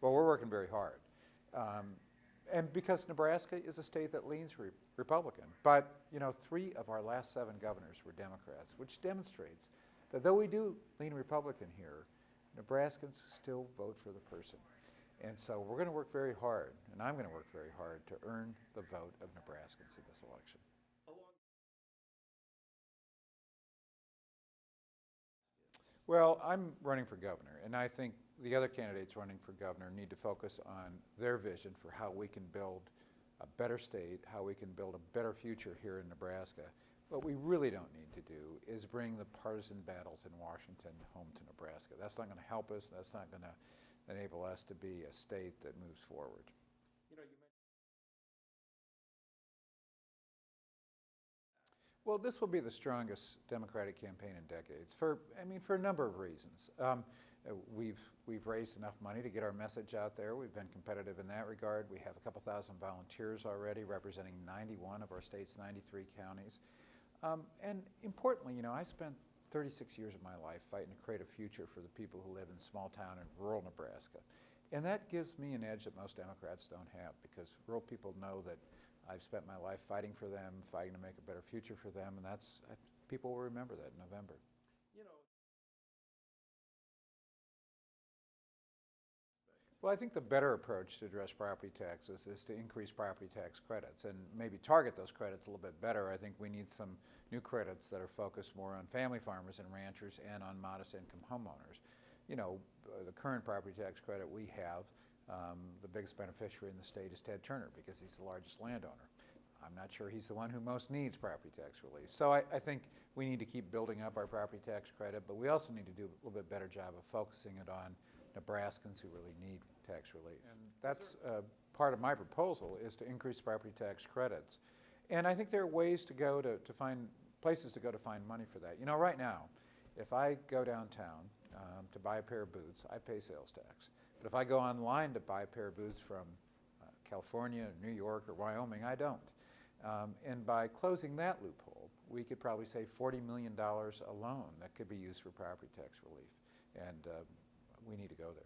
Well, we're working very hard. And because Nebraska is a state that leans Republican. But, you know, 3 of our last 7 governors were Democrats, which demonstrates that though we do lean Republican here, Nebraskans still vote for the person. And so we're going to work very hard, and I'm going to work very hard to earn the vote of Nebraskans in this election. Well, I'm running for governor, and I think the other candidates running for governor need to focus on their vision for how we can build a better state, how we can build a better future here in Nebraska. What we really don't need to do is bring the partisan battles in Washington home to Nebraska. That's not going to help us. That's not going to enable us to be a state that moves forward. You know, well, this will be the strongest Democratic campaign in decades for a number of reasons. We've raised enough money to get our message out there. We've been competitive in that regard. We have a couple thousand volunteers already representing 91 of our state's 93 counties. And importantly, you know, I spent 36 years of my life fighting to create a future for the people who live in small town and rural Nebraska. And that gives me an edge that most Democrats don't have, because rural people know that I've spent my life fighting for them, fighting to make a better future for them, and people will remember that in November. You know, well, I think the better approach to address property taxes is to increase property tax credits and maybe target those credits a little bit better. I think we need some new credits that are focused more on family farmers and ranchers and on modest income homeowners. You know, the current property tax credit we have, the biggest beneficiary in the state is Ted Turner, because he's the largest landowner. I'm not sure he's the one who most needs property tax relief. So I think we need to keep building up our property tax credit, but we also need to do a little bit better job of focusing it on Nebraskans who really need tax relief. And that's part of my proposal, is to increase property tax credits. And I think there are ways to go to find places to go to find money for that. You know, right now, if I go downtown to buy a pair of boots, I pay sales tax. But if I go online to buy a pair of boots from California, New York, or Wyoming, I don't. And by closing that loophole, we could probably save $40 million alone that could be used for property tax relief. And we need to go there.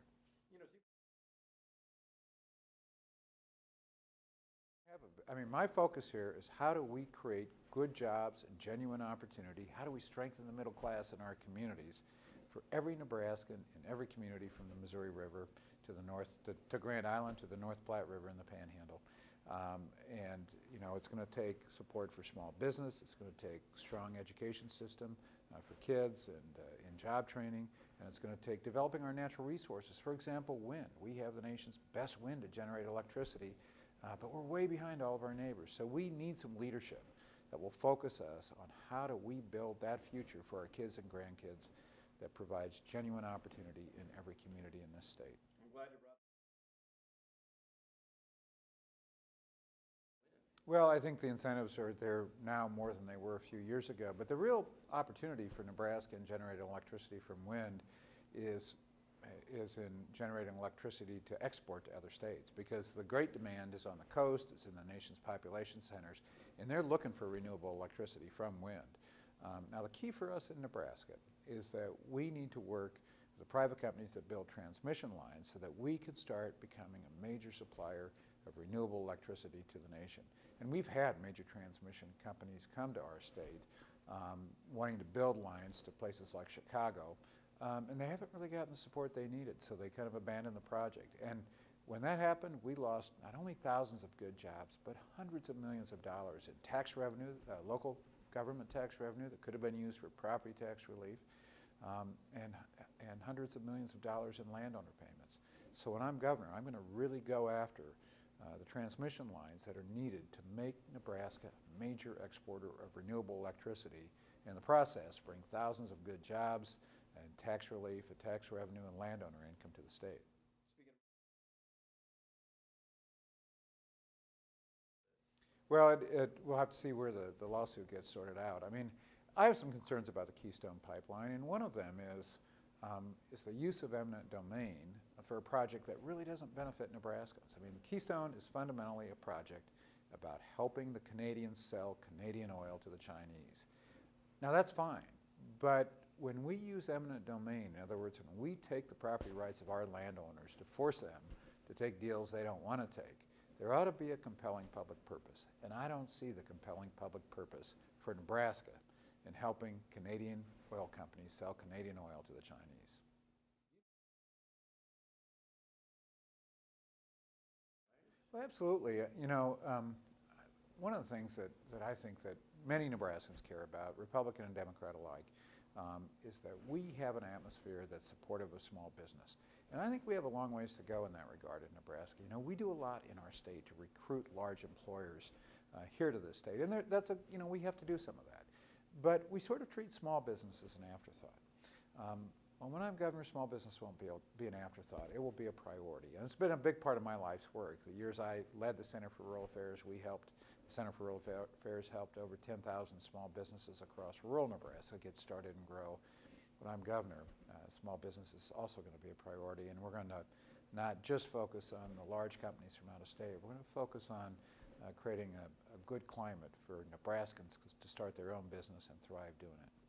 You know, my focus here is how do we create good jobs and genuine opportunity? How do we strengthen the middle class in our communities for every Nebraskan in every community from the Missouri River to the north, to Grand Island, to the North Platte River and the Panhandle. And you know, it's going to take support for small business. It's going to take strong education system for kids and in job training. And it's going to take developing our natural resources. For example, wind. We have the nation's best wind to generate electricity, but we're way behind all of our neighbors. So we need some leadership that will focus us on how do we build that future for our kids and grandkids that provides genuine opportunity in every community in this state. I'm glad you brought. Well, I think the incentives are there now more than they were a few years ago, but the real opportunity for Nebraska in generating electricity from wind is in generating electricity to export to other states, because the great demand is on the coast, it's in the nation's population centers, and they're looking for renewable electricity from wind. Now the key for us in Nebraska is that we need to work with the private companies that build transmission lines so that we can start becoming a major supplier of renewable electricity to the nation. And we've had major transmission companies come to our state wanting to build lines to places like Chicago, and they haven't really gotten the support they needed, so they kind of abandoned the project. And when that happened, we lost not only thousands of good jobs, but hundreds of millions of dollars in tax revenue, local government tax revenue that could have been used for property tax relief, and hundreds of millions of dollars in landowner payments. So when I'm governor, I'm going to really go after the transmission lines that are needed to make Nebraska a major exporter of renewable electricity, and in the process bring thousands of good jobs and tax relief, and tax revenue, and landowner income to the state. Well, we'll have to see where the lawsuit gets sorted out. I mean, I have some concerns about the Keystone Pipeline, and one of them is the use of eminent domain for a project that really doesn't benefit Nebraskans. I mean, Keystone is fundamentally a project about helping the Canadians sell Canadian oil to the Chinese. Now that's fine, but when we use eminent domain, in other words, when we take the property rights of our landowners to force them to take deals they don't want to take. There ought to be a compelling public purpose, and I don't see the compelling public purpose for Nebraska in helping Canadian oil companies sell Canadian oil to the Chinese. Well, absolutely. One of the things that I think that many Nebraskans care about, Republican and Democrat alike, is that we have an atmosphere that's supportive of small business. And I think we have a long ways to go in that regard in Nebraska. We do a lot in our state to recruit large employers here to this state. And we have to do some of that. But we sort of treat small business as an afterthought. Well, when I'm governor, small business won't be an afterthought. It will be a priority. And it's been a big part of my life's work. The years I led the Center for Rural Affairs, the Center for Rural Affairs helped over 10,000 small businesses across rural Nebraska get started and grow. When I'm governor, small business is also going to be a priority, and we're going to not just focus on the large companies from out of state. We're going to focus on creating a good climate for Nebraskans to start their own business and thrive doing it.